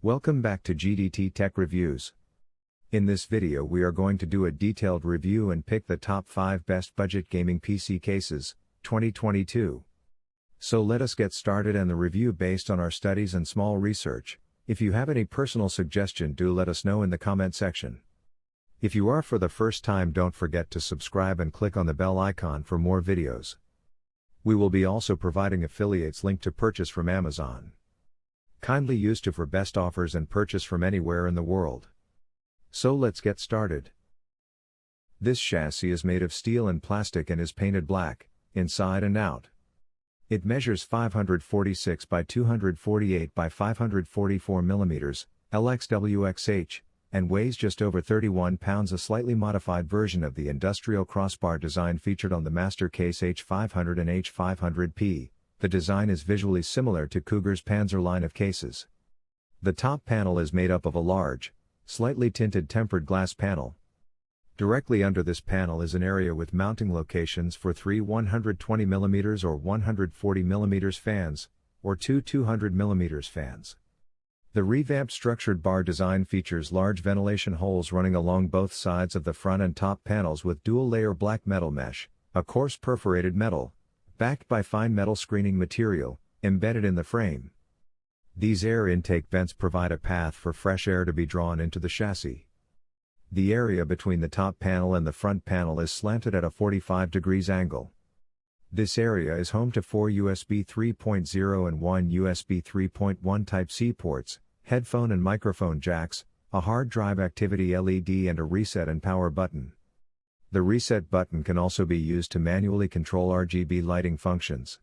Welcome back to GDT Tech Reviews. In this video we are going to do a detailed review and pick the top 5 best budget gaming PC cases, 2022. So let us get started and the review based on our studies and small research. If you have any personal suggestion, do let us know in the comment section. If you are for the first time, don't forget to subscribe and click on the bell icon for more videos. We will be also providing affiliates link to purchase from Amazon. Kindly use to for best offers and purchase from anywhere in the world. So let's get started. This chassis is made of steel and plastic and is painted black, inside and out. It measures 546 by 248 by 544 mm, LXWXH, and weighs just over 31 pounds, a slightly modified version of the industrial crossbar design featured on the Master Case H500 and H500P. The design is visually similar to Cougar's Panzer line of cases. The top panel is made up of a large, slightly tinted tempered glass panel. Directly under this panel is an area with mounting locations for 3 120mm or 140mm fans, or 2 200mm fans. The revamped structured bar design features large ventilation holes running along both sides of the front and top panels with dual-layer black metal mesh, a coarse perforated metal, backed by fine metal screening material, embedded in the frame. These air intake vents provide a path for fresh air to be drawn into the chassis. The area between the top panel and the front panel is slanted at a 45 degrees angle. This area is home to 4 USB 3.0 and 1 USB 3.1 Type-C ports, headphone and microphone jacks, a hard drive activity LED and a reset and power button. The reset button can also be used to manually control RGB lighting functions.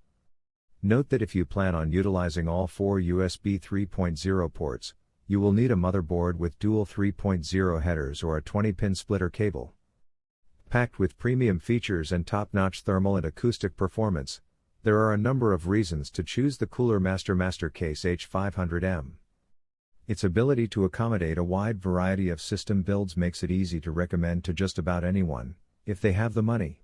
Note that if you plan on utilizing all 4 USB 3.0 ports, you will need a motherboard with dual 3.0 headers or a 20-pin splitter cable. Packed with premium features and top-notch thermal and acoustic performance, there are a number of reasons to choose the Cooler Master Case H500M. Its ability to accommodate a wide variety of system builds makes it easy to recommend to just about anyone, if they have the money.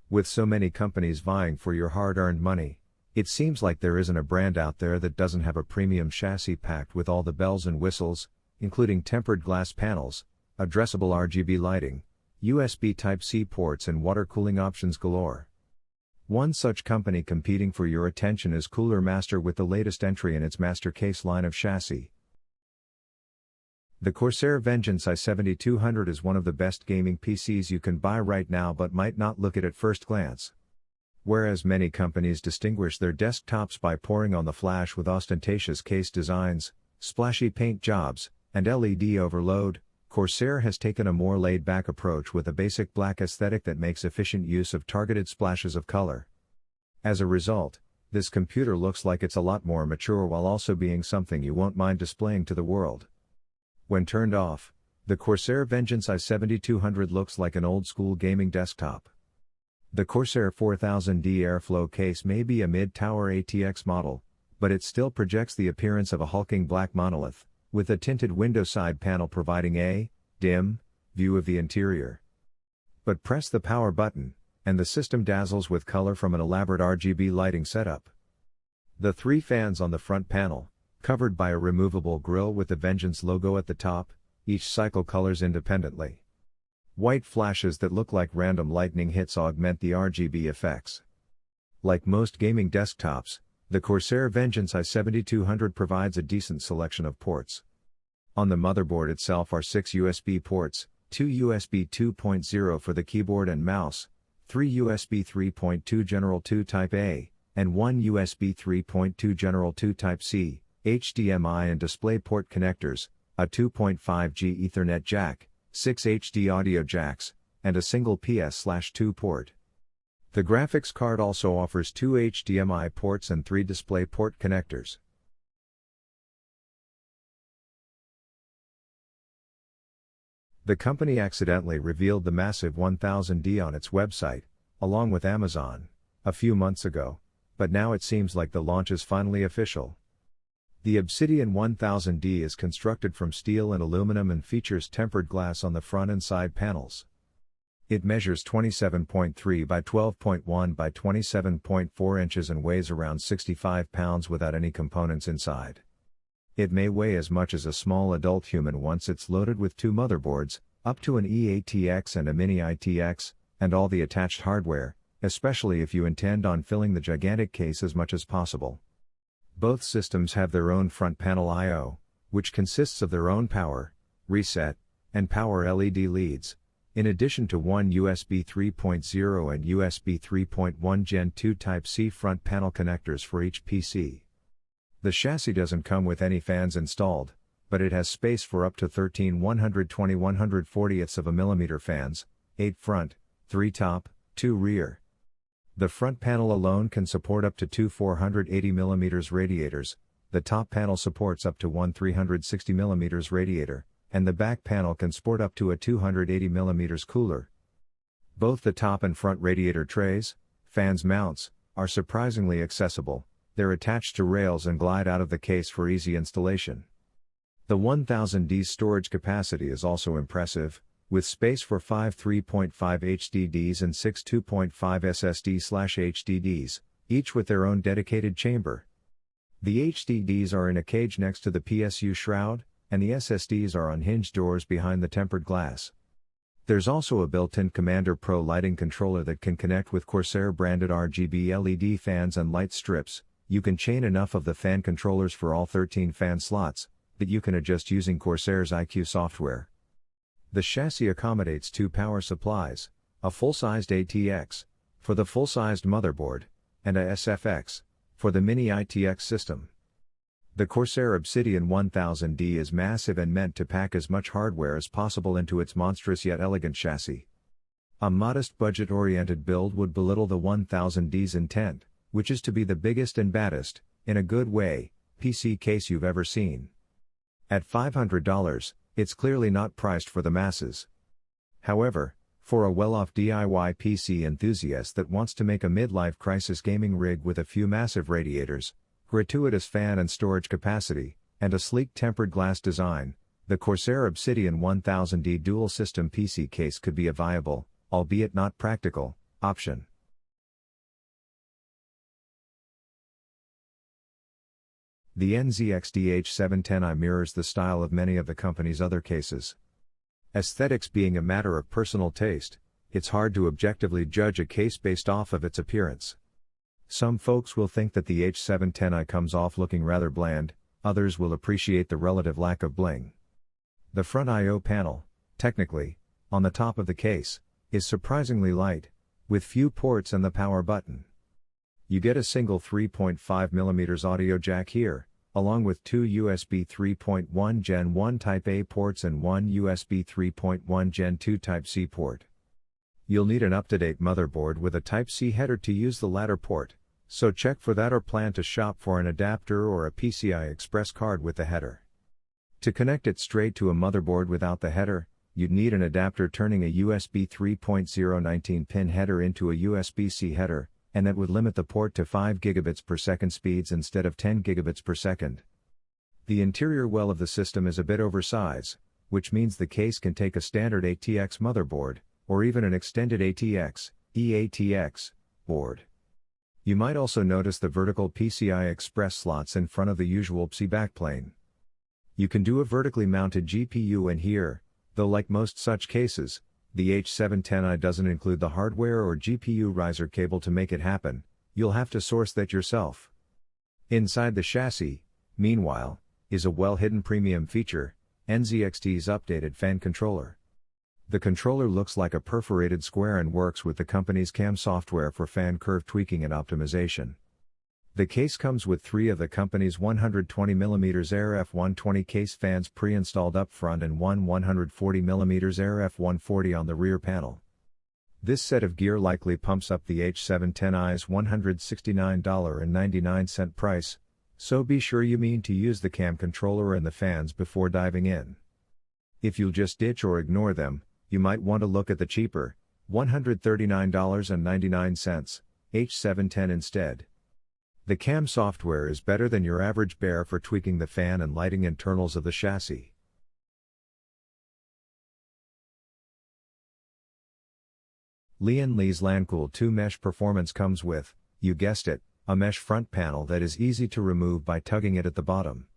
With so many companies vying for your hard-earned money, it seems like there isn't a brand out there that doesn't have a premium chassis packed with all the bells and whistles, including tempered glass panels, addressable RGB lighting, USB Type-C ports and water cooling options galore. One such company competing for your attention is Cooler Master with the latest entry in its Master Case line of chassis. The Corsair Vengeance i7200 is one of the best gaming PCs you can buy right now but might not look at first glance. Whereas many companies distinguish their desktops by pouring on the flash with ostentatious case designs, splashy paint jobs, and LED overload, Corsair has taken a more laid-back approach with a basic black aesthetic that makes efficient use of targeted splashes of color. As a result, this computer looks like it's a lot more mature while also being something you won't mind displaying to the world. When turned off, the Corsair Vengeance i7200 looks like an old-school gaming desktop. The Corsair 4000D Airflow case may be a mid-tower ATX model, but it still projects the appearance of a hulking black monolith, with a tinted window side panel providing a dim view of the interior. But press the power button, and the system dazzles with color from an elaborate RGB lighting setup. The 3 fans on the front panel, covered by a removable grille with the Vengeance logo at the top, each cycle colors independently. White flashes that look like random lightning hits augment the RGB effects. Like most gaming desktops, the Corsair Vengeance i7200 provides a decent selection of ports. On the motherboard itself are 6 USB ports, 2 USB 2.0 for the keyboard and mouse, 3 USB 3.2 General 2 Type A, and 1 USB 3.2 General 2 Type C, HDMI and DisplayPort connectors, a 2.5G Ethernet jack, 6 HD audio jacks, and a single PS/2 port. The graphics card also offers 2 HDMI ports and 3 DisplayPort connectors. The company accidentally revealed the massive 1000D on its website, along with Amazon, a few months ago, but now it seems like the launch is finally official. The Obsidian 1000D is constructed from steel and aluminum and features tempered glass on the front and side panels. It measures 27.3 by 12.1 by 27.4 inches and weighs around 65 pounds without any components inside. It may weigh as much as a small adult human once it's loaded with two motherboards, up to an e-ATX and a Mini-ITX, and all the attached hardware, especially if you intend on filling the gigantic case as much as possible. Both systems have their own front panel I/O, which consists of their own power, reset, and power LED leads, in addition to one USB 3.0 and USB 3.1 Gen 2 Type-C front panel connectors for each PC. The chassis doesn't come with any fans installed, but it has space for up to 13 120/140ths of a millimeter fans, 8 front, 3 top, 2 rear. The front panel alone can support up to two 480mm radiators, the top panel supports up to one 360mm radiator, and the back panel can sport up to a 280mm cooler. Both the top and front radiator trays, fans mounts, are surprisingly accessible. They're attached to rails and glide out of the case for easy installation. The 1000D's storage capacity is also impressive, with space for 5 3.5 HDDs and 6 2.5 SSD/HDDs, each with their own dedicated chamber. The HDDs are in a cage next to the PSU shroud, and the SSDs are on hinged doors behind the tempered glass. There's also a built-in Commander Pro lighting controller that can connect with Corsair branded RGB LED fans and light strips. You can chain enough of the fan controllers for all 13 fan slots that you can adjust using Corsair's IQ software. The chassis accommodates two power supplies, a full-sized ATX, for the full-sized motherboard, and a SFX, for the Mini-ITX system. The Corsair Obsidian 1000D is massive and meant to pack as much hardware as possible into its monstrous yet elegant chassis. A modest budget-oriented build would belittle the 1000D's intent, which is to be the biggest and baddest, in a good way, PC case you've ever seen. At $500, it's clearly not priced for the masses. However, for a well-off DIY PC enthusiast that wants to make a midlife crisis gaming rig with a few massive radiators, gratuitous fan and storage capacity, and a sleek tempered glass design, the Corsair Obsidian 1000D dual system PC case could be a viable, albeit not practical, option. The NZXT H710i mirrors the style of many of the company's other cases. Aesthetics being a matter of personal taste, it's hard to objectively judge a case based off of its appearance. Some folks will think that the H710i comes off looking rather bland, others will appreciate the relative lack of bling. The front I/O panel, technically, on the top of the case, is surprisingly light, with few ports and the power button. You get a single 3.5mm audio jack here, along with two USB 3.1 Gen 1 Type-A ports and one USB 3.1 Gen 2 Type-C port. You'll need an up-to-date motherboard with a Type-C header to use the latter port, so check for that or plan to shop for an adapter or a PCI Express card with the header. To connect it straight to a motherboard without the header, you'd need an adapter turning a USB 3.0 19-pin header into a USB-C header, and that would limit the port to 5 gigabits per second speeds instead of 10 gigabits per second. The interior well of the system is a bit oversized, which means the case can take a standard ATX motherboard, or even an extended ATX, eATX, board. You might also notice the vertical PCI Express slots in front of the usual PCI backplane. You can do a vertically mounted GPU in here, though like most such cases, the H710i doesn't include the hardware or GPU riser cable to make it happen. You'll have to source that yourself. Inside the chassis, meanwhile, is a well-hidden premium feature, NZXT's updated fan controller. The controller looks like a perforated square and works with the company's CAM software for fan curve tweaking and optimization. The case comes with 3 of the company's 120mm Air F120 case fans pre-installed up front and one 140mm Air F140 on the rear panel. This set of gear likely pumps up the H710i's $169.99 price, so be sure you mean to use the CAM controller and the fans before diving in. If you'll just ditch or ignore them, you might want to look at the cheaper, $139.99, H710 instead. The CAM software is better than your average bear for tweaking the fan and lighting internals of the chassis. Lee's Landcool 2 mesh performance comes with, you guessed it, a mesh front panel that is easy to remove by tugging it at the bottom.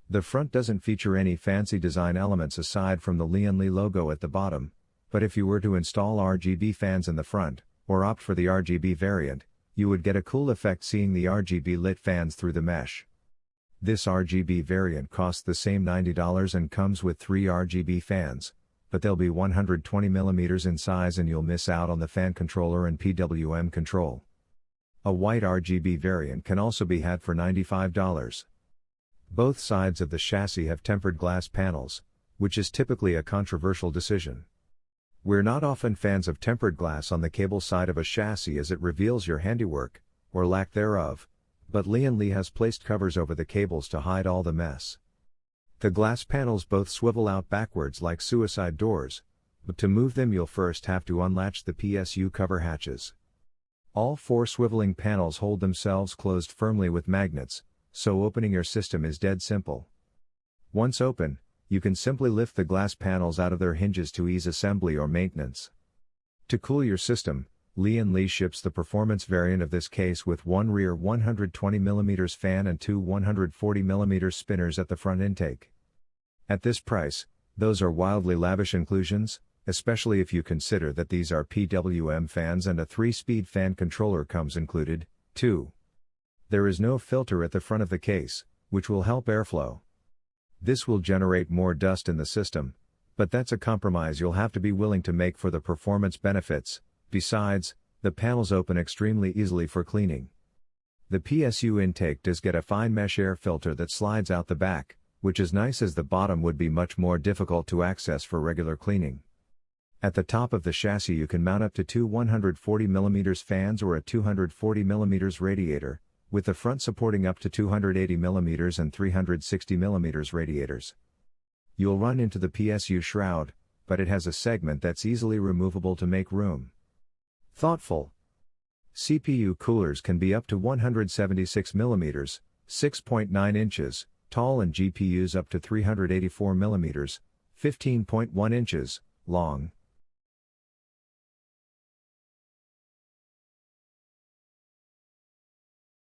The front doesn't feature any fancy design elements aside from the Lian logo at the bottom, but if you were to install RGB fans in the front, or opt for the RGB variant, you would get a cool effect seeing the RGB lit fans through the mesh. This RGB variant costs the same $90 and comes with 3 RGB fans, but they'll be 120mm in size and you'll miss out on the fan controller and PWM control. A white RGB variant can also be had for $95. Both sides of the chassis have tempered glass panels, which is typically a controversial decision. We're not often fans of tempered glass on the cable side of a chassis as it reveals your handiwork, or lack thereof, but Lian has placed covers over the cables to hide all the mess. The glass panels both swivel out backwards like suicide doors, but to move them you'll first have to unlatch the PSU cover hatches. All 4 swiveling panels hold themselves closed firmly with magnets, so opening your system is dead simple. Once open, you can simply lift the glass panels out of their hinges to ease assembly or maintenance. To cool your system, Lian ships the performance variant of this case with one rear 120mm fan and 2 140mm spinners at the front intake. At this price, those are wildly lavish inclusions, especially if you consider that these are PWM fans and a 3-speed fan controller comes included, too. There is no filter at the front of the case, which will help airflow. This will generate more dust in the system, but that's a compromise you'll have to be willing to make for the performance benefits. Besides, the panels open extremely easily for cleaning. The PSU intake does get a fine mesh air filter that slides out the back, which is nice as the bottom would be much more difficult to access for regular cleaning. At the top of the chassis you can mount up to 2 140mm fans or a 240mm radiator, with the front supporting up to 280mm and 360mm radiators. You'll run into the PSU shroud, but it has a segment that's easily removable to make room. Thoughtful. CPU coolers can be up to 176mm, 6.9 inches, tall and GPUs up to 384mm, 15.1 inches, long.